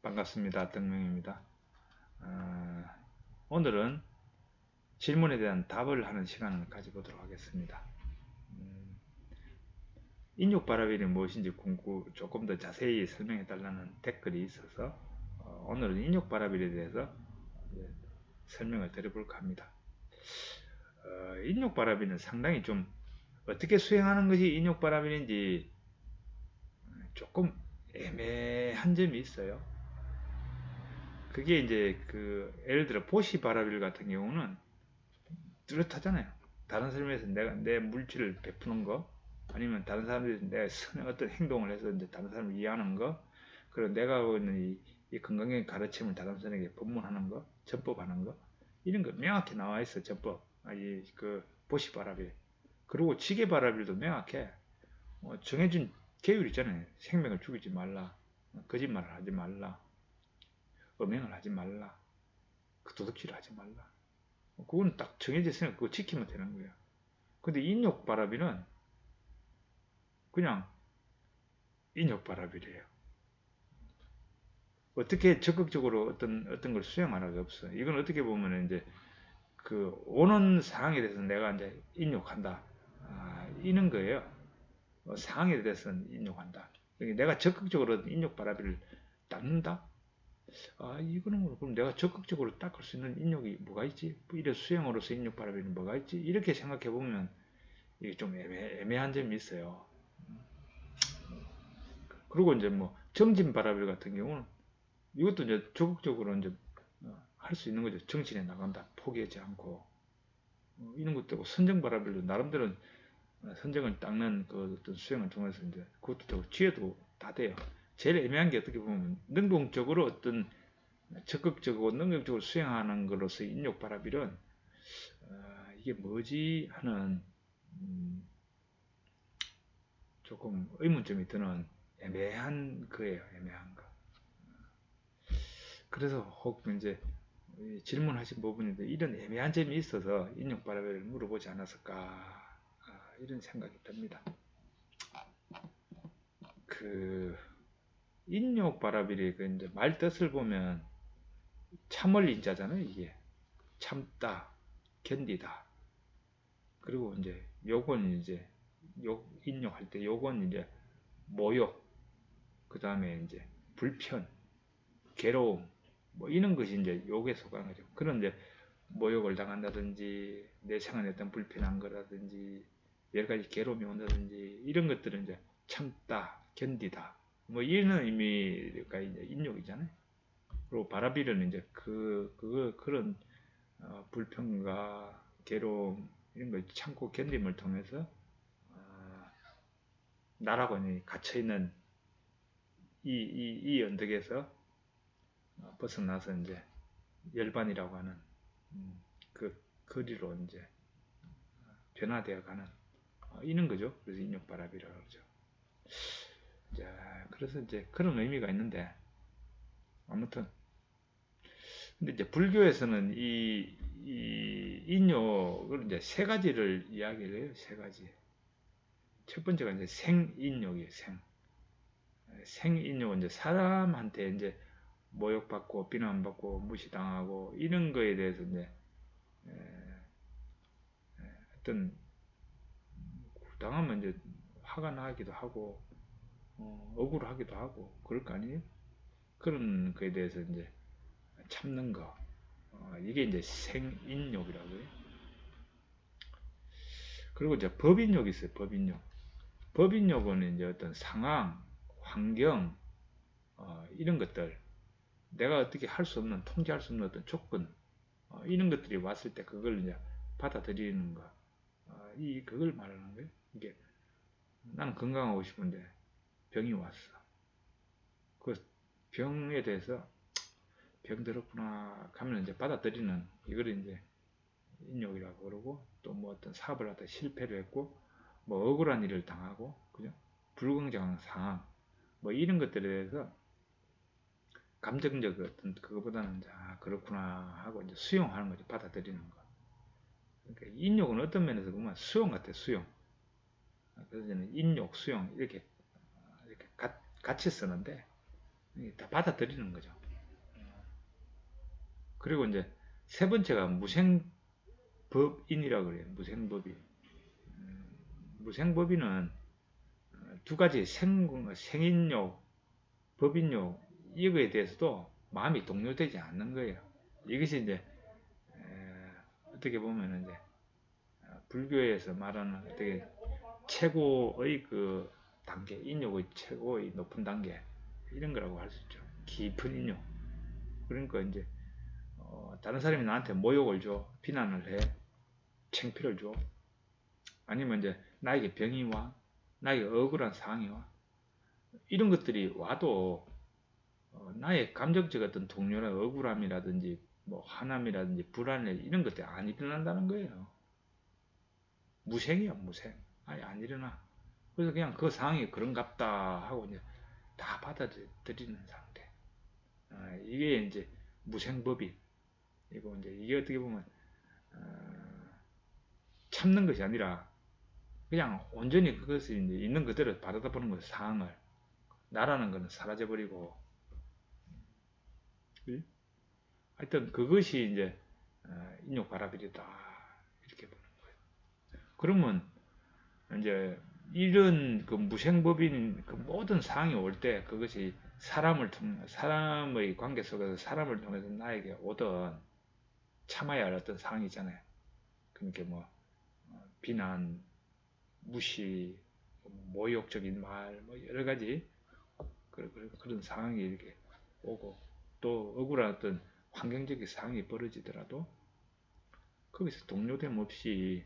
반갑습니다. 덕명입니다. 오늘은 질문에 대한 답을 하는 시간을 가져보도록 하겠습니다. 인육바라밀이 무엇인지 조금 더 자세히 설명해 달라는 댓글이 있어서 오늘은 인육바라밀에 대해서 설명을 드려볼까 합니다. 인육바라밀은 상당히 좀 어떻게 수행하는 것이 인육바라밀인지 조금 애매한 점이 있어요. 그게 이제 예를 들어 보시바라밀 같은 경우는 뚜렷하잖아요. 다른 사람에서 내 물질을 베푸는 거, 아니면 다른 사람들이 내 어떤 행동을 해서 이제 다른 사람을 이해하는 거, 그리고 내가 하고 있는 이 건강의 가르침을 다른 사람에게 법문하는 거, 전법하는 거, 이런 거 명확히 나와 있어. 전법, 보시바라밀. 그리고 지게바라밀도 명확해. 정해진 계율 있잖아요. 생명을 죽이지 말라, 거짓말을 하지 말라, 음행을 하지 말라, 도둑질을 하지 말라. 그건 딱 정해져 있으니까 그거 지키면 되는 거예요. 근데 인욕바라밀은 그냥 인욕바라밀이에요. 어떻게 적극적으로 어떤 걸 수행하라가 없어. 이건 어떻게 보면 이제 오는 상황에 대해서 내가 이제 인욕한다. 이런 거예요. 상황에 대해서는 인욕한다. 내가 적극적으로 인욕바라밀을 닦는다. 이거는 그럼 내가 적극적으로 닦을 수 있는 인욕이 뭐가 있지? 이래 수행으로서 인욕바라밀은 뭐가 있지? 이렇게 생각해 보면 이게 좀 애매한 점이 있어요. 그리고 이제 뭐 정진바라밀 같은 경우는 이것도 이제 적극적으로 이제 할 수 있는 거죠. 정신에 나간다. 포기하지 않고 이런 것도 선정바라밀도 나름대로 선정을 닦는 어떤 수행을 통해서 이제 그것도 되고 지혜도 다 돼요. 제일 애매한 게 어떻게 보면 능동적으로 어떤 적극적으로 능동적으로 수행하는 것으로서 인욕바라밀은 이게 뭐지 하는 조금 의문점이 드는 애매한 거예요. 애매한 거. 그래서 혹 이제 질문하신 부분인데 이런 애매한 점이 있어서 인욕바라밀을 물어보지 않았을까 이런 생각이 듭니다. 인욕바라밀이 이제 말 뜻을 보면 참을 인자잖아요. 이게 참다, 견디다. 그리고 이제 욕은 이제 인욕할 때 욕은 이제 모욕, 그 다음에 이제 불편, 괴로움, 뭐 이런 것이 이제 욕에 속하는 거죠. 그런 이제 모욕을 당한다든지 내 생활에 어떤 불편한 거라든지 여러 가지 괴로움이 온다든지 이런 것들은 이제 참다, 견디다, 뭐 이런 의미가 이제 인욕이잖아요. 그리고 바라밀은 이제 그런 불평과 괴로움 이런 걸 참고 견딤을 통해서 나라고 갇혀 있는 이 언덕에서 벗어나서 이제 열반이라고 하는 그 거리로 이제 변화되어 가는 이런 거죠. 그래서 인욕바라밀이라고 그러죠. 자, 그래서 이제 그런 의미가 있는데 아무튼 근데 이제 불교에서는 이 인욕을 이제 세 가지를 이야기를 해요. 세 가지. 첫 번째가 이제 생인욕이에요. 생인욕은 이제 사람한테 이제 모욕받고 비난받고 무시당하고 이런 거에 대해서 이제 어떤 당하면 이제 화가 나기도 하고 억울하기도 하고 그럴 거 아니에요? 그런 거에 대해서 이제 참는 거 이게 이제 생인욕이라고요. 그리고 이제 법인욕이 있어요. 법인욕. 법인욕은 이제 어떤 상황, 환경 이런 것들 내가 어떻게 할 수 없는 통제할 수 없는 어떤 조건 이런 것들이 왔을 때 그걸 이제 받아들이는 거 그걸 말하는 거예요. 이게 나는 건강하고 싶은데 병이 왔어. 그 병에 대해서 병 들었구나 하면 이제 받아들이는 이걸 이제 인욕이라고 그러고 또 뭐 어떤 사업을 하다 실패를 했고 뭐 억울한 일을 당하고 그죠? 불공정한 상황 뭐 이런 것들에 대해서 감정적 어떤 그거보다는 이제 그렇구나 하고 이제 수용하는 거죠. 받아들이는 거. 그러니까 인욕은 어떤 면에서 보면 수용 같아. 수용. 그래서 저는 인욕, 수용 이렇게 같이 쓰는데 다 받아들이는 거죠. 그리고 이제 세 번째가 무생법인이라고 그래요. 무생법인. 무생법인은 두 가지 생인욕, 법인욕 이거에 대해서도 마음이 동요되지 않는 거예요. 이것이 이제 어떻게 보면 이제 불교에서 말하는 어떻게 최고의 그 단계, 인욕의 최고의 높은 단계 이런 거라고 할 수 있죠. 깊은 인욕. 그러니까 이제 다른 사람이 나한테 모욕을 줘, 비난을 해, 창피를 줘, 아니면 이제 나에게 병이 와, 나에게 억울한 상황이 와, 이런 것들이 와도 나의 감정적 어떤 동요나 억울함이라든지 뭐 화남이라든지 불안해 이런 것들이 안 일어난다는 거예요. 무생이야, 무생. 아예 안 일어나. 그래서 그냥 그 상황이 그런갑다 하고 이제 다 받아들이는 상태. 이게 이제 무생법인. 이거 이제 이게 어떻게 보면 참는 것이 아니라 그냥 온전히 그것을 이제 있는 그대로 받아보는 거예요. 상황을. 나라는 것은 사라져버리고. 하여튼 그것이 이제 인욕바라밀이다 이렇게 보는 거예요. 그러면 이제 이런 그 무생법인 그 모든 상황이 올 때 그것이 사람의 관계 속에서 사람을 통해서 나에게 오던 참아야 할 어떤 상황이 있잖아요. 그러니까 뭐 비난, 무시, 모욕적인 말, 뭐 여러 가지 그런 상황이 이렇게 오고 또 억울한 어떤 환경적인 상황이 벌어지더라도 거기서 동요됨 없이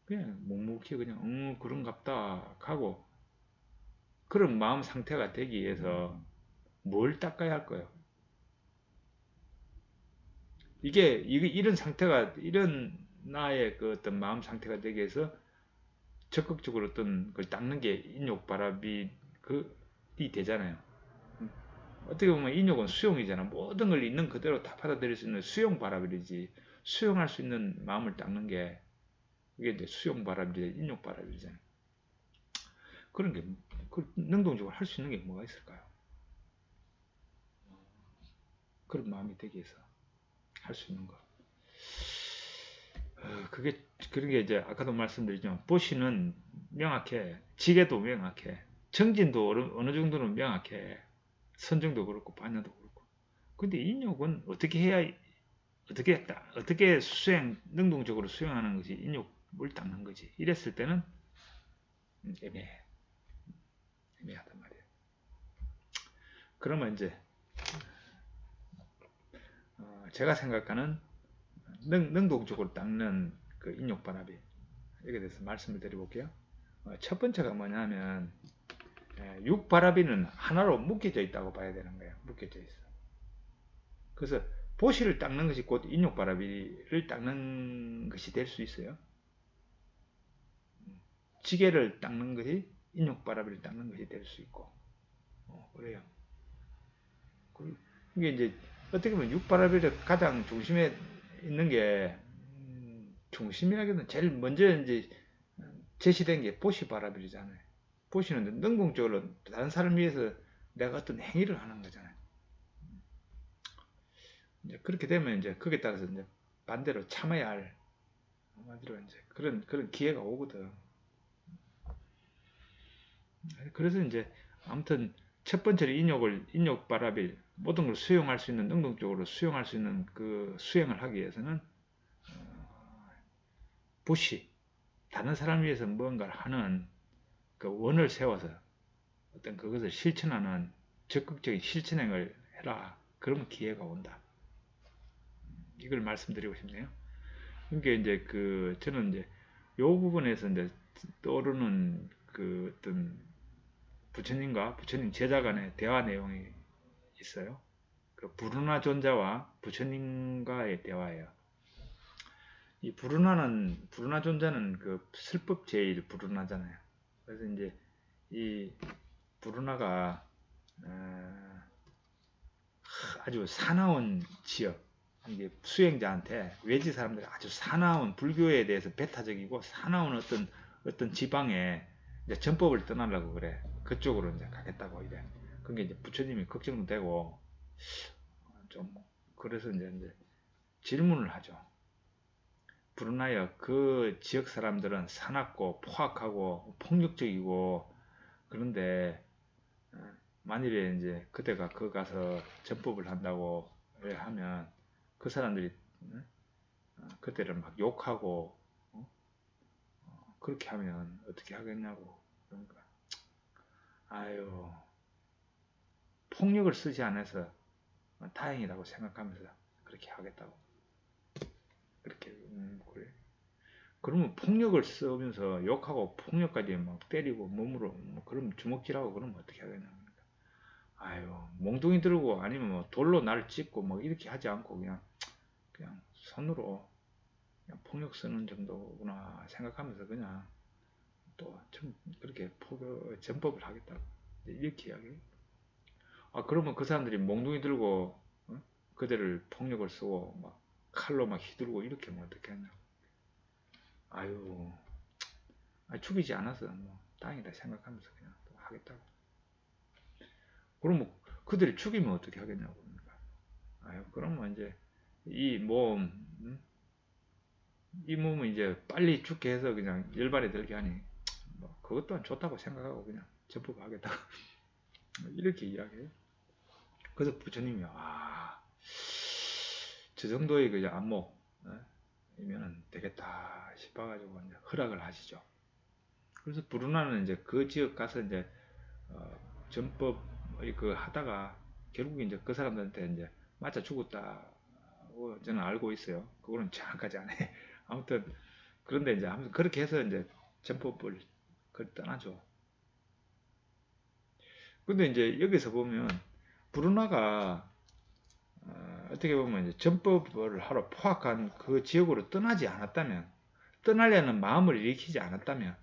그냥 묵묵히 그냥 그런갑다 하고 그런 마음 상태가 되기 위해서 뭘 닦아야 할 거예요. 이런 상태가 이런 나의 그 어떤 마음 상태가 되기 위해서 적극적으로 어떤 걸 닦는 게 인욕바람이 그이 되잖아요. 어떻게 보면 인욕은 수용이잖아. 모든 걸 있는 그대로 다 받아들일 수 있는 수용바람이지. 수용할 수 있는 마음을 닦는 게 이게 이제 수용바람이지 인욕바람이잖아요. 그런 게 능동적으로 할 수 있는 게 뭐가 있을까요? 그런 마음이 되기 위해서 할 수 있는 거. 그런 게 이제 아까도 말씀드렸지만 보시는 명확해, 지게도 명확해, 정진도 어느 정도는 명확해, 선정도 그렇고 반야도 그렇고. 근데 인욕은 어떻게 해야 어떻게 능동적으로 수행하는 것이 인욕을 닦는 거지. 이랬을 때는 애매하단 말이에요. 그러면 이제 제가 생각하는 능동적으로 닦는 그 인욕바라비 여기에 대해서 말씀을 드려볼게요. 첫 번째가 뭐냐면 육바라비는 하나로 묶여져 있다고 봐야 되는 거예요. 묶여져 있어. 그래서 보시를 닦는 것이 곧 인욕바라비를 닦는 것이 될 수 있어요. 지게를 닦는 것이 인욕바라비를 닦는 것이 될 수 있고 그래요. 이게 이제 어떻게 보면 육바라비를 가장 중심에 있는 게 중심이라기보다는 제일 먼저 이제 제시된 게 보시바라빌이잖아요. 보시는 능동적으로 다른 사람을 위해서 내가 어떤 행위를 하는 거잖아요. 이제 그렇게 되면 이제 거기에 따라서 이제 반대로 참아야 할 한마디로 이제 그런 기회가 오거든. 그래서 이제 아무튼 첫 번째로 인욕바라빌 모든 걸 수용할 수 있는 능동적으로 수용할 수 있는 그 수행을 하기 위해서는 부시 다른 사람을 위해서 뭔가를 하는 그 원을 세워서 어떤 그것을 실천하는 적극적인 실천행을 해라. 그러면 기회가 온다. 이걸 말씀드리고 싶네요. 그러니까 이제 저는 이제 요 부분에서 이제 떠오르는 그 어떤 부처님과 부처님 제자 간의 대화 내용이 있어요. 그 부르나 존자와 부처님과의 대화예요. 이 부르나 존자는 그 슬법 제일 부르나잖아요. 그래서 이제 이 부르나가 아주 사나운 지역, 이게 수행자한테 외지 사람들이 아주 사나운 불교에 대해서 배타적이고 사나운 어떤 지방에 이제 전법을 떠나려고 그래. 그쪽으로 이제 가겠다고 이래. 그게 이제 부처님이 걱정도 되고 좀 그래서 이제 질문을 하죠. 브루나이어 그 지역 사람들은 사납고 포악하고 폭력적이고 그런데 만일에 이제 그대가 그 가서 전법을 한다고 하면 그 사람들이 그때를 막 욕하고 그렇게 하면 어떻게 하겠냐고. 그러니까 아유 폭력을 쓰지 않아서 다행이라고 생각하면서 그렇게 하겠다고. 그렇게 그래. 그러면 폭력을 쓰면서 욕하고 폭력까지 막 때리고 몸으로 뭐 그럼 주먹질하고 그러면 어떻게 하겠냐. 아유 몽둥이 들고 아니면 뭐 돌로 날 찍고 뭐 이렇게 하지 않고 그냥 손으로 그냥 폭력 쓰는 정도구나 생각하면서 그냥 또 좀 그렇게 전법을 하겠다고 이렇게 이야기. 아 그러면 그 사람들이 몽둥이 들고 그대를 폭력을 쓰고 막 칼로 막 휘두르고 이렇게 하면 어떻게 하냐. 아유 죽이지 않아서 뭐 다행이다 생각하면서 그냥 또 하겠다고. 그러면 그들이 죽이면 어떻게 하겠냐고. 그러니까 아유 그러면 이제 이 몸, 이 몸은 이제 빨리 죽게 해서 그냥 열발에 들게 하니 뭐 그것 또한 좋다고 생각하고 그냥 전법하겠다고 이렇게 이야기해요. 그래서 부처님이 저 정도의 그 안목이면 되겠다 싶어가지고 이제 허락을 하시죠. 그래서 부르나는 이제 그 지역 가서 이제 전법 그 하다가 결국 이제 그 사람들한테 이제 맞아 죽었다고 저는 알고 있어요. 그거는 정확하지 않아요. 아무튼 그런데 이제 아무튼 그렇게 해서 이제 전법을 떠나죠. 근데 이제 여기서 보면 브루나가 어떻게 보면 이제 전법을 하러 포악한 그 지역으로 떠나지 않았다면, 떠나려는 마음을 일으키지 않았다면,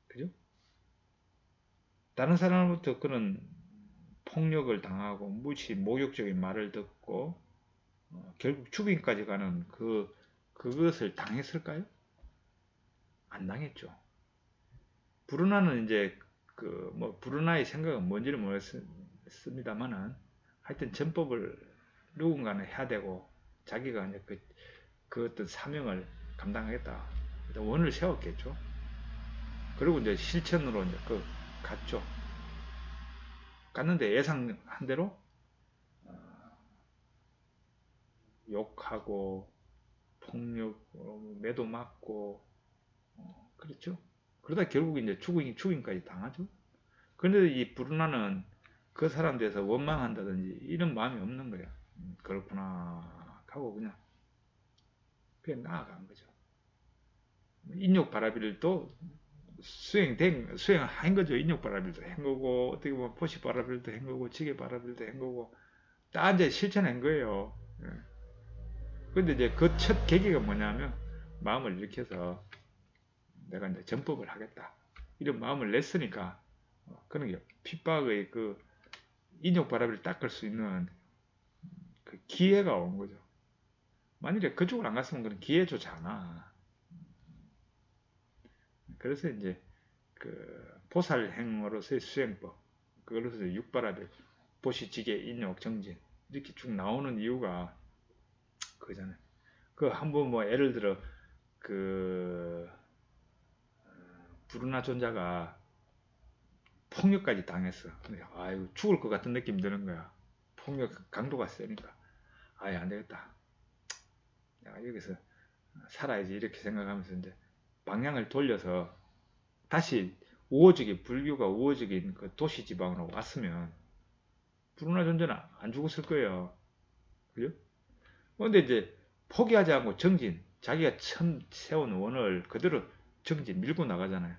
그죠? 다른 사람으로부터 그런 폭력을 당하고 무시 모욕적인 말을 듣고 결국 죽임까지 가는 그것을 당했을까요? 안 당했죠. 브루나는 이제 브루나의 생각은 뭔지는 모르겠습니다만은 하여튼 전법을 누군가는 해야 되고 자기가 이제 그 어떤 사명을 감당하겠다. 원을 세웠겠죠. 그리고 이제 실천으로 이제 갔죠. 갔는데 예상한 대로 욕하고 폭력, 매도 맞고 그렇죠. 그러다 결국 이제 죽임까지 당하죠. 그런데 이 브루나는 그 사람 대해서 원망한다든지 이런 마음이 없는 거야. 그렇구나 하고 그냥 나아간 거죠. 인욕 바라비를 수행한 거죠. 인욕 바라비도 한 거고 어떻게 보면 포시 바라비도 한 거고 지게 바라비도 한 거고 다 이제 실천한 거예요. 근데 이제 그 첫 계기가 뭐냐면 마음을 일으켜서 내가 이제 전법을 하겠다 이런 마음을 냈으니까 그런 게 핍박의 인욕 바라비를 닦을 수 있는 그 기회가 온 거죠. 만일에 그쪽을 안 갔으면 그런 기회조차 않아. 그래서 이제 보살행으로서의 수행법, 그것으로서 육바라비, 보시지계, 인욕, 정진 이렇게 쭉 나오는 이유가 그잖아요. 한번 뭐 예를 들어 그 부르나 존자가 폭력까지 당했어. 아유 죽을 것 같은 느낌 드는 거야. 폭력 강도가 세니까 아예 안 되겠다. 내가 여기서 살아야지 이렇게 생각하면서 이제 방향을 돌려서 다시 불교가 우호적인 그 도시 지방으로 왔으면 부르나 존재는 안 죽었을 거예요. 그죠? 근데 이제 포기하지 않고 정진, 자기가 처음 세운 원을 그대로 정진 밀고 나가잖아요.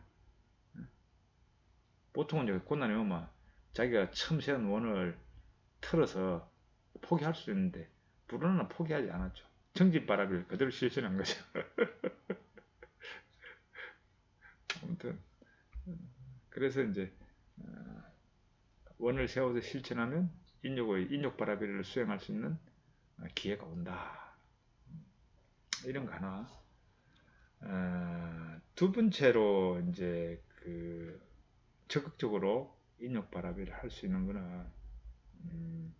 보통은 이제 고난이 오면 자기가 처음 세운 원을 틀어서 포기할 수 있는데 부르나는 포기하지 않았죠. 정진바라비를 그대로 실천한 거죠. 아무튼 그래서 이제 원을 세워서 실천하면 인욕바라비를 수행할 수 있는 기회가 온다. 이런 거 하나. 두 번째로 이제 적극적으로 인욕바라비를 할 수 있는 거는 음,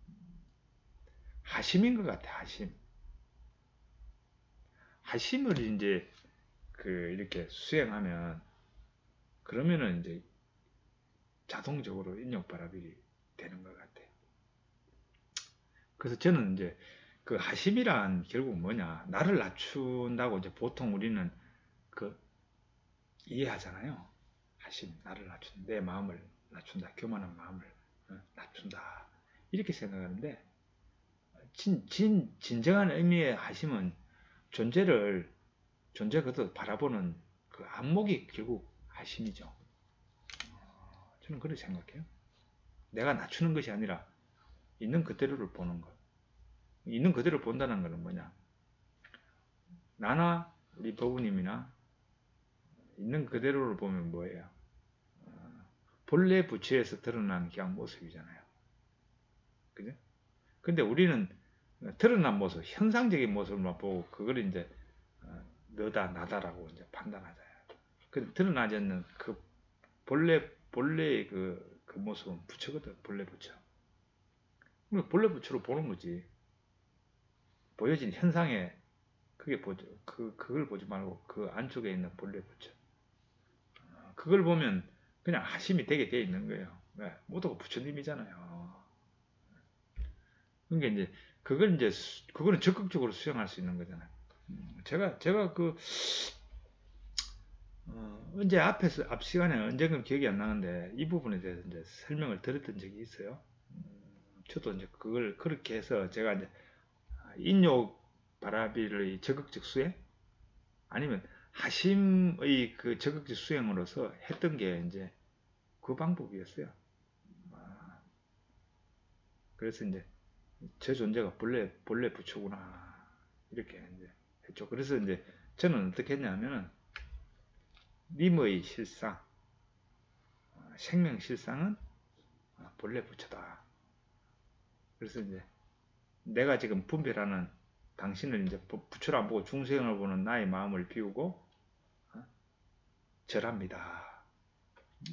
하심인 것 같아. 하심을 이제 그 이렇게 수행하면 그러면은 이제 자동적으로 인욕바라비 되는 것 같아. 그래서 저는 이제 그 하심이란 결국 뭐냐, 나를 낮춘다고 이제 보통 우리는 그 이해하잖아요. 하심, 나를 낮춘, 내 마음을 낮춘다, 교만한 마음을 낮춘다, 이렇게 생각하는데, 진정한 의미의 하심은 존재 그대로 바라보는 그 안목이 결국 하심이죠. 저는 그렇게 생각해요. 내가 낮추는 것이 아니라 있는 그대로를 보는 것. 있는 그대로 본다는 것은 뭐냐? 나나 우리 버부님이나 있는 그대로를 보면 뭐예요? 본래 부처에서 드러난 그냥 모습이잖아요. 그죠? 근데 우리는 드러난 모습, 현상적인 모습만 보고 그걸 이제 너다 나다라고 이제 판단하잖아요. 근데 드러나지 않는 그 본래의 그 모습은 부처거든. 본래 부처. 본래 부처로 보는 거지. 보여진 현상에 그게 보죠. 그걸 보지 말고 그 안쪽에 있는 본래 부처. 그걸 보면 그냥 하심이 되게 돼 있는 거예요. 왜? 모두가 부처님이잖아요. 그러니까 이제 그거는 적극적으로 수행할 수 있는 거잖아요. 제가 언제 앞 시간에 언젠가 기억이 안 나는데 이 부분에 대해서 이제 설명을 드렸던 적이 있어요. 저도 이제 그걸 그렇게 해서 제가 이제 인욕 바라비의 적극적 수행 아니면 하심의 그 적극적 수행으로서 했던 게 이제 그 방법이었어요. 그래서 이제 제 존재가 본래 부처구나 이렇게 이제 했죠. 그래서 이제 저는 어떻게 했냐면은 님의 실상, 생명 실상은 본래 부처다. 그래서 이제 내가 지금 분별하는 당신을 이제 부처를 안 보고 중생을 보는 나의 마음을 비우고 절합니다.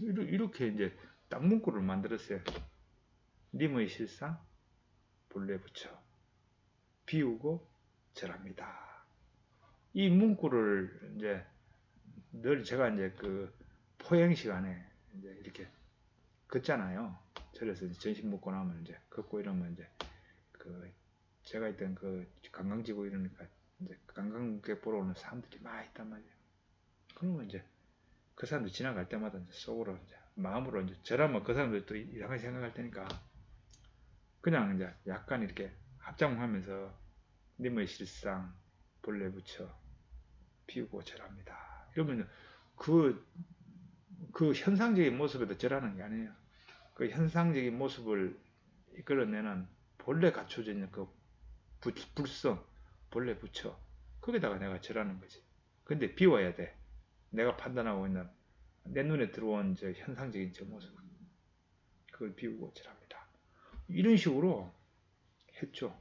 이렇게 이제 딱 문구를 만들었어요. 님의 실상, 본래 부처, 비우고 절합니다. 이 문구를 이제 늘 제가 이제 그 포행 시간에 이제 이렇게 걷잖아요. 절에서 전신 먹고 나면 이제 걷고 이러면 이제 그 제가 있던 그 관광지고 이러니까 이제 관광객 보러 오는 사람들이 많이 있단 말이에요. 그러면 이제 그 사람들 지나갈 때마다 이제 속으로 이제 마음으로 이제 저라면 그 사람들 또 이상하게 생각할 테니까 그냥 이제 약간 이렇게 합장하면서 님의 실상 본래 부처 비우고 절합니다. 이러면 그 현상적인 모습에도 절하는 게 아니에요. 그 현상적인 모습을 이끌어내는 본래 갖춰져 있는 그 불성, 본래 부처. 거기다가 내가 절하는 거지. 근데 비워야 돼. 내가 판단하고 있는 내 눈에 들어온 저 현상적인 저 모습. 그걸 비우고 절합니다. 이런 식으로 했죠.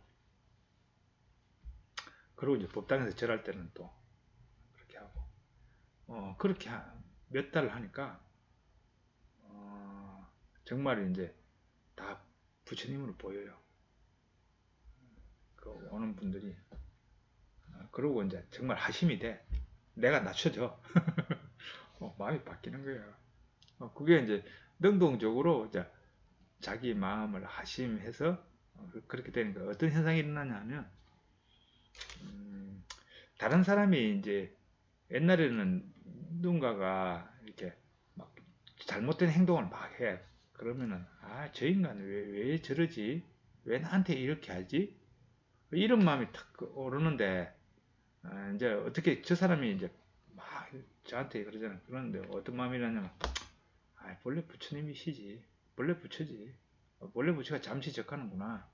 그리고 이제 법당에서 절할 때는 또 그렇게 하고. 그렇게 몇 달 하니까, 정말 이제 다 부처님으로 보여요. 그 오는 분들이. 그러고 이제 정말 하심이 돼. 내가 낮춰져. 마음이 바뀌는 거예요. 그게 이제 능동적으로 이제 자기 마음을 하심해서 그렇게 되니까 어떤 현상이 일어나냐 하면, 다른 사람이 이제 옛날에는 누군가가 이렇게 막 잘못된 행동을 막 해. 그러면은, 저 인간 왜 저러지? 왜 나한테 이렇게 하지? 이런 마음이 탁 오르는데, 이제 어떻게 저 사람이 이제 막 저한테 그러잖아요. 그러는데 어떤 마음이라냐면, 본래 부처님이시지. 본래 부처지. 본래 부처가 잠시 적하는구나.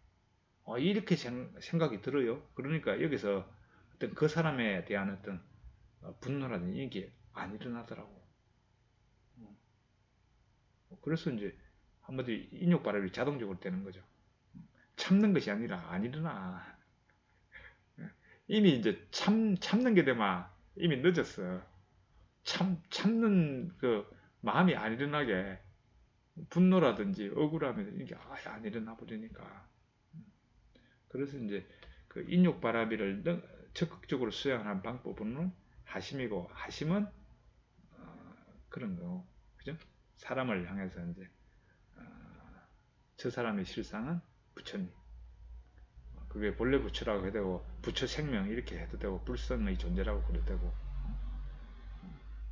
이렇게 생각이 들어요. 그러니까 여기서 어떤 그 사람에 대한 어떤 분노라든지 이게 안 일어나더라고. 그래서 이제 한마디 인욕바람이 자동적으로 되는 거죠. 참는 것이 아니라 안 일어나. 이미 이제 참는 게 되면 이미 늦었어. 참는 그 마음이 안 일어나게 분노라든지 억울하면 이게 아예 안 일어나 버리니까. 그래서 이제 그 인욕바라비를 적극적으로 수행하는 방법은 하심이고, 하심은 그런 거, 그죠? 사람을 향해서 이제 저 사람의 실상은 부처님. 그게 본래 부처라고 해도 되고, 부처 생명 이렇게 해도 되고, 불성의 존재라고 그래도 되고,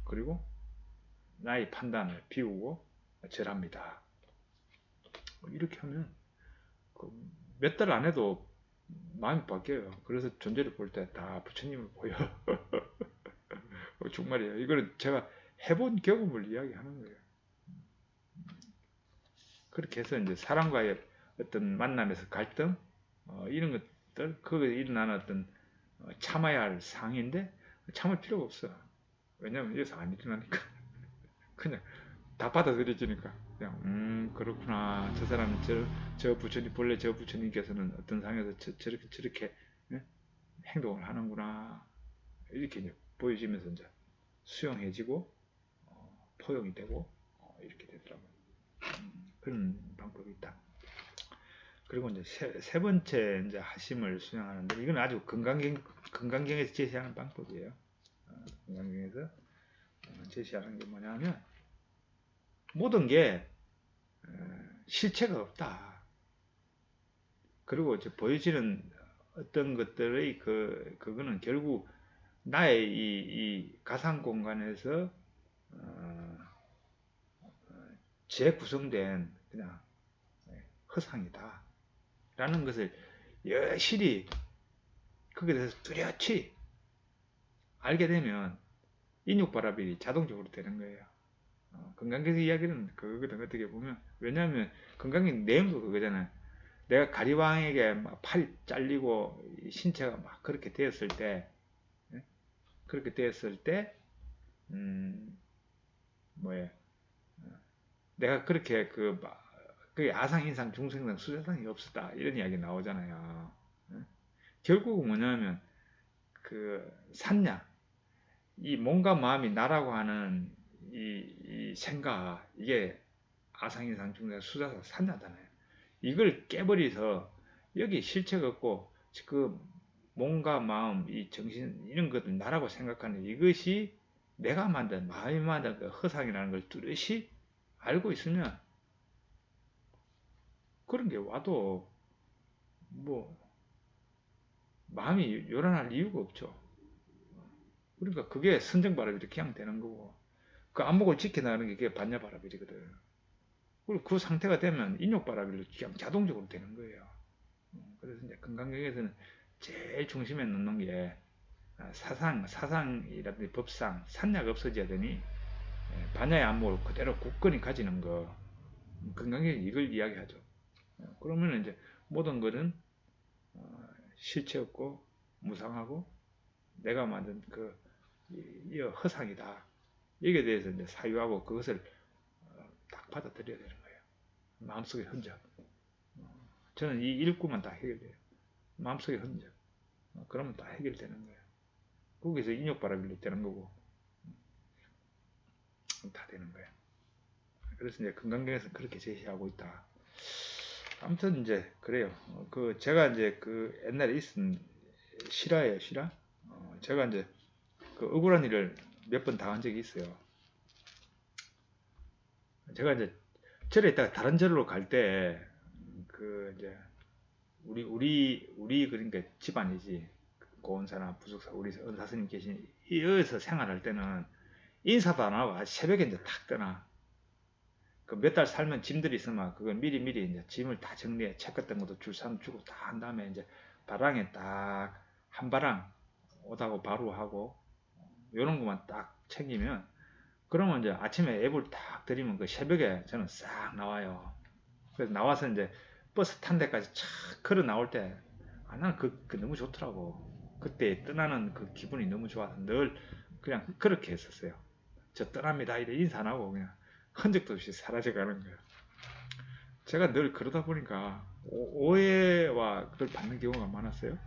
그리고 나의 판단을 비우고 절합니다. 이렇게 하면 몇 달 안 해도 마음이 바뀌어요. 그래서 존재를 볼 때 다 부처님을 보여. 정말이에요. 이거는 제가 해본 경험을 이야기하는 거예요. 그렇게 해서 이제 사람과의 어떤 만남에서 갈등, 이런 것들, 거기에 일어나는 어떤 참아야 할 상인데 참을 필요가 없어. 왜냐면 여기서 안 일어나니까. 그냥 다 받아들여지니까. 그냥, 그렇구나. 저 사람, 저 부처님, 본래 저 부처님께서는 어떤 상에서 저렇게 예? 행동을 하는구나. 이렇게 이제 보여지면서 이제 수용해지고, 포용이 되고, 이렇게 되더라고요. 그런 방법이 있다. 그리고 이제 세 번째 이제 하심을 수행하는데, 이건 아주 건강경에서 제시하는 방법이에요. 건강경에서 제시하는 게 뭐냐면, 모든 게 실체가 없다. 그리고 이제 보여지는 어떤 것들의 그거는 결국 나의 이 가상 공간에서 재구성된 그냥 허상이다. 라는 것을 여실히 거기에 대해서 뚜렷이 알게 되면 인육바라밀이 자동적으로 되는 거예요. 건강계에서 이야기는 그거거든, 어떻게 보면. 왜냐하면 건강계 내용도 그거잖아요. 내가 가리왕에게 막 팔이 잘리고 신체가 막 그렇게 되었을 때, 예? 그렇게 되었을 때, 뭐예, 내가 그렇게 그 아상, 인상, 중생상, 수자상이 없었다 이런 이야기 나오잖아요. 예? 결국은 뭐냐면 그 산냐, 이 몸과 마음이 나라고 하는 이 생각, 이게 아상, 인상, 중생, 수자상, 산냐잖아요. 이걸 깨버려서 여기 실체가 없고 그 몸과 마음, 이 정신 이런 것들 나라고 생각하는 이것이 내가 만든 마음이 만든 그 허상이라는 걸 뚜렷이 알고 있으면 그런 게 와도 뭐 마음이 요란할 이유가 없죠. 그러니까 그게 선정바람이 그냥 되는 거고 그 안목을 지켜나가는 게 그게 반야바람이거든. 그리고 그 상태가 되면 인욕바람이 그냥 자동적으로 되는 거예요. 그래서 이제 건강경에서는 제일 중심에 놓는 게 사상이라든지 법상, 산약 없어져야 되니 반야의 안목을 그대로 굳건히 가지는 거. 건강경이 이걸 이야기하죠. 그러면 이제 모든 것은 실체 없고 무상하고 내가 만든 이 허상이다. 여기에 대해서 이제 사유하고 그것을 딱 받아들여야 되는 거예요. 마음속의 흔적. 저는 이 일구만 다 해결돼요. 마음속의 흔적. 그러면 다 해결되는 거예요. 거기서 인욕바라밀로 되는 거고 다 되는 거예요. 그래서 이제 건강경에서 그렇게 제시하고 있다. 아무튼 이제 그래요. 제가 이제 그 옛날에 있은 실화예요, 실화. 제가 이제 그 억울한 일을 몇 번 당한 적이 있어요. 제가 이제 절에 있다가 다른 절로 갈 때 이제 우리 그러니까 집안이지 고원사나 부속사 우리 은사스님 계신 여기서 생활할 때는 인사도 안 하고 새벽에 이제 탁 떠나. 그 몇 달 살면 짐들이 있으면 그걸 미리 이제 짐을 다 정리해 책 같은 것도 줄삼 주고 다 한 다음에 이제 바랑에 딱 한 바랑 오다고 바로 하고 요런 것만 딱 챙기면 그러면 이제 아침에 앱을 딱 드리면 그 새벽에 저는 싹 나와요. 그래서 나와서 이제 버스 탄 데까지 착 걸어 나올 때 나는 그 너무 좋더라고. 그때 떠나는 그 기분이 너무 좋아서 늘 그냥 그렇게 했었어요. 저 떠납니다 이래 인사 안 하고 그냥 흔적도 없이 사라져가는 거예요. 제가 늘 그러다 보니까 오해와 그걸 받는 경우가 많았어요.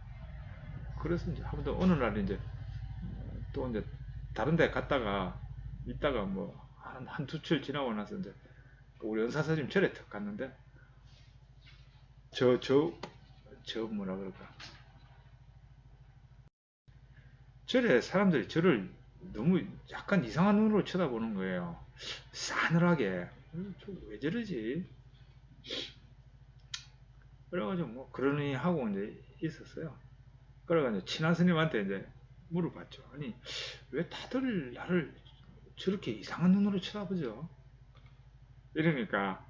그래서 이제 한 번 더 어느 날 이제 또 이제 다른 데 갔다가 있다가 뭐 한두 칠 지나고 나서 이제 우리 은사스님 절에 턱 갔는데 저 뭐라 그럴까, 절에 사람들이 저를 너무 약간 이상한 눈으로 쳐다보는 거예요. 싸늘하게. 왜 저러지? 그래가지고 뭐 그러니 하고 이제 있었어요. 그래가지고 친한 스님한테 이제 물어봤죠. 아니 왜 다들 나를 저렇게 이상한 눈으로 쳐다보죠? 이러니까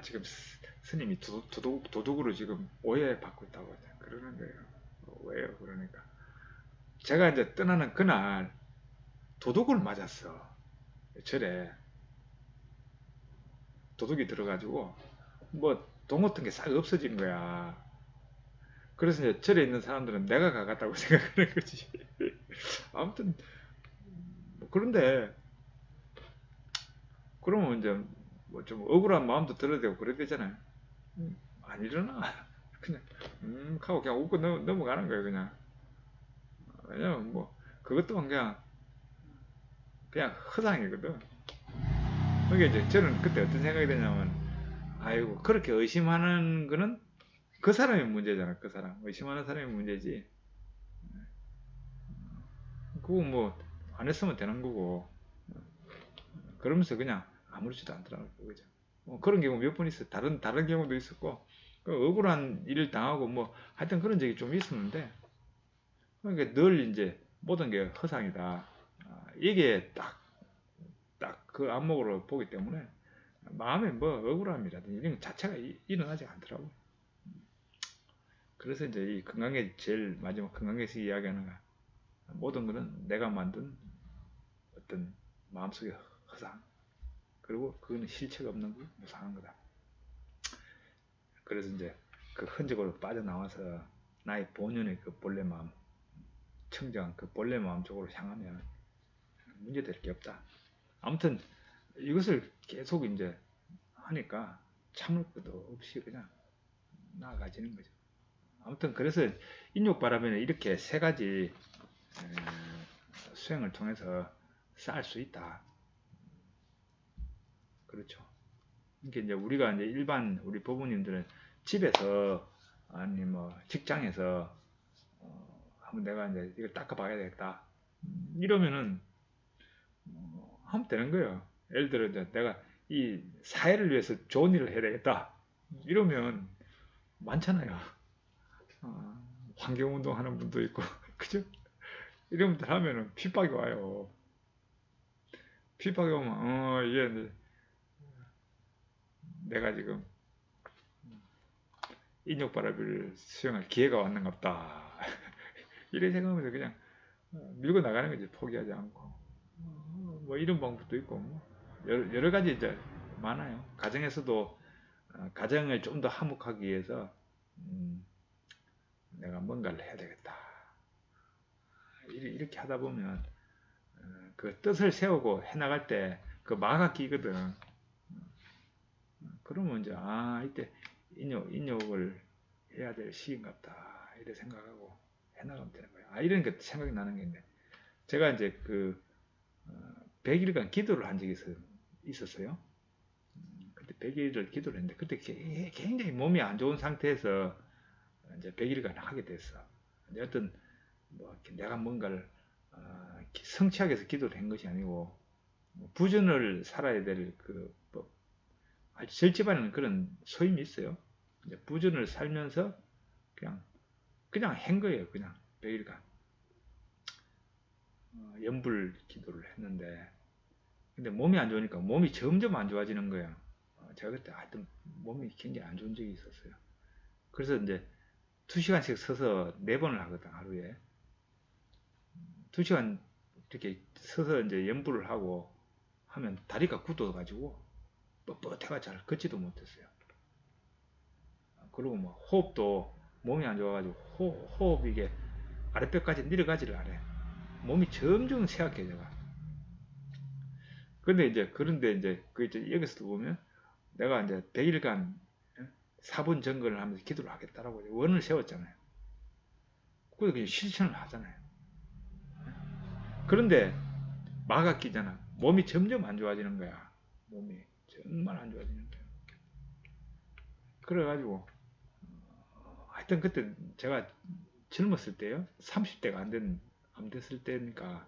지금 스님이 도둑으로 지금 오해받고 있다고 그러는 거예요. 왜요? 그러니까 제가 이제 떠나는 그날 도둑을 맞았어. 절에 도둑이 들어가지고 뭐 돈 같은 게 싹 없어진 거야. 그래서 이제 절에 있는 사람들은 내가 가갔다고 생각하는 거지. 아무튼 뭐 그런데 그러면 이제 뭐 좀 억울한 마음도 들어야 되고 그래야 되잖아요. 안 일어나. 그냥 하고 그냥 웃고 넘어가는 거예요 그냥. 왜냐면 뭐 그것 또한 그냥 허상이거든. 그게 이제 저는 그때 어떤 생각이 드냐면, 아이고 그렇게 의심하는 거는 그 사람의 문제잖아. 그 사람 의심하는 사람의 문제지. 그거 뭐 안 했으면 되는 거고. 그러면서 그냥 아무렇지도 않더라고요. 그죠? 그런 경우 몇 번 있어요. 다른 경우도 있었고, 그 억울한 일을 당하고 뭐 하여튼 그런 적이 좀 있었는데, 그러니까 늘 이제 모든 게 허상이다. 이게 딱 그 안목으로 보기 때문에 마음에 뭐 억울함이라든지 이런 것 자체가 일어나지 않더라고요. 그래서 이제 이 건강에 제일 마지막 건강에서 이야기하는 거, 모든 것은 내가 만든 어떤 마음속의 허상, 그리고 그거는 실체가 없는 거 무상한 거다. 그래서 이제 그 흔적으로 빠져나와서 나의 본연의 그 본래 마음, 청정한 그 본래 마음 쪽으로 향하면 문제될 게 없다. 아무튼 이것을 계속 이제 하니까 참을 것도 없이 그냥 나아가지는 거죠. 아무튼 그래서 인욕바라면은 이렇게 세 가지 수행을 통해서 쌓을 수 있다. 그렇죠. 이게 이제 우리가 이제 일반 우리 부모님들은 집에서 아니 뭐 직장에서 한번 내가 이제 이걸 닦아봐야 되겠다. 이러면은 하면 되는 거예요. 예를 들어 이제 내가 이 사회를 위해서 좋은 일을 해야 되겠다. 이러면 많잖아요. 어, 환경운동 하는 분도 있고, 그죠? 이런 분들 하면은 핍박이 와요. 핍박이 오면, 이게 내가 지금 인욕바라비를 수행할 기회가 왔는갑다. 이래 생각하면서 그냥 밀고 나가는 거지, 포기하지 않고. 뭐 이런 방법도 있고, 뭐 여러 가지 이제 많아요. 가정에서도 가정을 좀 더 화목하기 위해서 내가 뭔가를 해야 되겠다. 이렇게 하다 보면 그 뜻을 세우고 해나갈 때 그 마가 끼거든. 그러면 이제 이때 인욕을 해야 될 시기인갑다 이렇게 생각하고 해나가면 되는 거예요. 이런 게 생각이 나는 게 있는데, 제가 이제 그 100일간 기도를 한 적이 있었어요. 그때 100일을 기도를 했는데 그때 굉장히 몸이 안 좋은 상태에서 이제 100일간 하게 됐어. 이제 어떤 뭐 내가 뭔가를 성취하기 위해서 기도를 한 것이 아니고 부전을 살아야 될그 절집안에는 그런 소임이 있어요. 이제 부전을 살면서 그냥 한 거예요. 그냥 100일간 연불 기도를 했는데, 근데 몸이 안 좋으니까 몸이 점점 안 좋아지는 거예요. 제가 그때 하여튼 몸이 굉장히 안 좋은 적이 있었어요. 그래서 이제 2시간씩 서서 4번을 하거든, 하루에. 2시간 이렇게 서서 이제 연불을 하고 하면 다리가 굳어가지고 뻣뻣해가 잘 걷지도 못했어요. 그리고 뭐 호흡도 몸이 안 좋아가지고 호흡이 이게 아랫배까지 내려가지를 않아요. 몸이 점점 쇠약해져가. 그런데 이제 그 이제 여기서도 보면 내가 이제 100일간 4분 정거를 하면서 기도를 하겠다라고 원을 세웠잖아요. 그래서 그냥 실천을 하잖아요. 그런데 마가 끼잖아. 몸이 점점 안 좋아지는 거야. 몸이. 정말 안 좋아지는 거예요. 그래가지고 하여튼 그때 제가 젊었을 때요, 30대가 안 됐을 때니까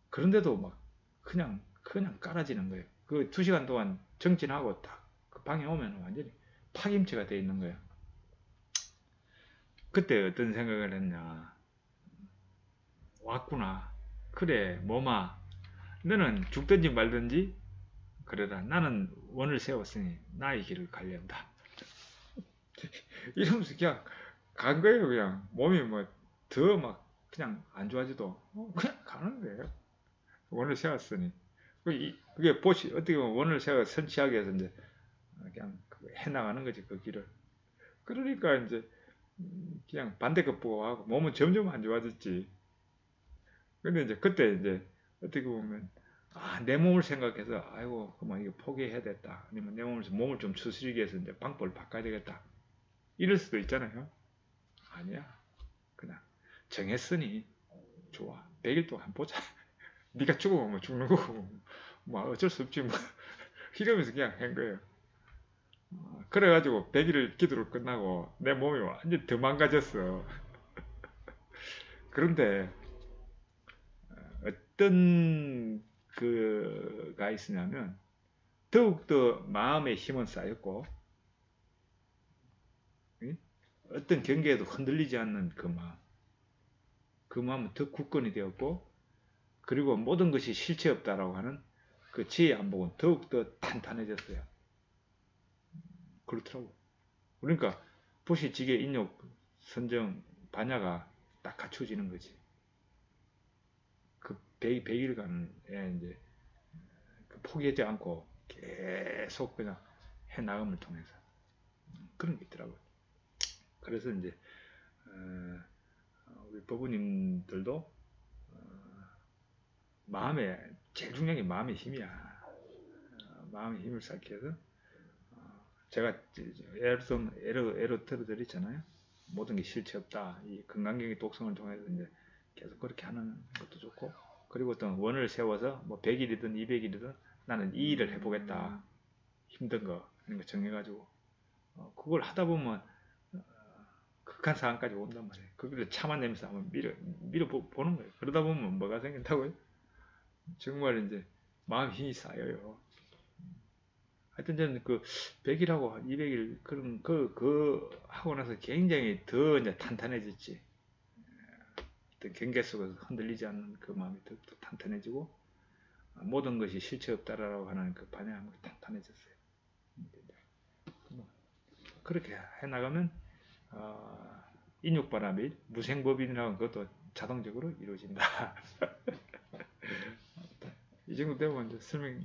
그런데도 막 그냥 깔아지는 거예요. 그 2시간 동안 정진하고 딱그 방에 오면 완전히 파김치가 돼 있는 거예요. 그때 어떤 생각을 했냐. 왔구나. 그래, 뭐마. 너는 죽든지 말든지 그래라. 나는 원을 세웠으니 나의 길을 가련다. 이러면서 그냥 간 거예요. 그냥 몸이 뭐 더 막 그냥 안 좋아지도 그냥 가는 거예요. 원을 세웠으니. 그게 보시 어떻게 보면 원을 세워 선취하기 위해서 이제 그냥 해나가는 거지 그 길을. 그러니까 이제 그냥 반대급부가 하고 몸은 점점 안 좋아졌지. 근데 이제 그때 이제 어떻게 보면 내 몸을 생각해서 아이고 그만 이거 포기해야 됐다. 아니면 내 몸을 좀 추스리기 위해서 이제 방법을 바꿔야 되겠다. 이럴 수도 있잖아요. 아니야. 그냥 정했으니 좋아. 100일 동안 보자. 네가 죽으면 뭐 죽는 거고 뭐 어쩔 수 없지 뭐 이러면서 그냥 한 거예요. 그래가지고 100일 기도를 끝나고 내 몸이 완전 더 망가졌어. 그런데 어떤 그가 있으냐면 더욱더 마음의 힘은 쌓였고 어떤 경계에도 흔들리지 않는 그 마음은 더 굳건히 되었고 그리고 모든 것이 실체 없다라고 하는 그 지혜 안목은 더욱더 탄탄해졌어요. 그렇더라고. 그러니까 부시지게 인욕 선정 반야가 딱 갖춰지는 거지. 그 100일간에 이제 포기하지 않고 계속 그냥 해 나감을 통해서 그런 게 있더라고요. 그래서 이제 우리 법부님들도 마음에 제일 중요한 게 마음의 힘이야. 마음의 힘을 쌓기 위해서 제가 애로 들어드렸잖아요. 모든 게 실체 없다. 이 건강경의 독성을 통해서 이제 계속 그렇게 하는 것도 좋고 그리고 어떤 원을 세워서 뭐 100일이든 200일이든 나는 이 일을 해보겠다. 힘든 거 이런 거 정해가지고 그걸 하다 보면 극한 상황까지 온단 말이에요. 그걸 참아내면서 한번 밀어보는 거예요. 그러다 보면 뭐가 생긴다고요? 정말 이제 마음 힘이 쌓여요. 하여튼 저는 그 100일하고 200일 하고 나서 굉장히 더 이제 탄탄해졌지. 어떤 경계 속에서 흔들리지 않는 그 마음이 더 탄탄해지고 모든 것이 실체 없다라고 하는 그 반향이 탄탄해졌어요. 그렇게 해나가면 인육바라밀 무생법인이라는 것도 자동적으로 이루어진다. 이 정도 되면 이제 설명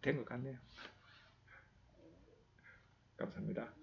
된 것 같네요. 감사합니다.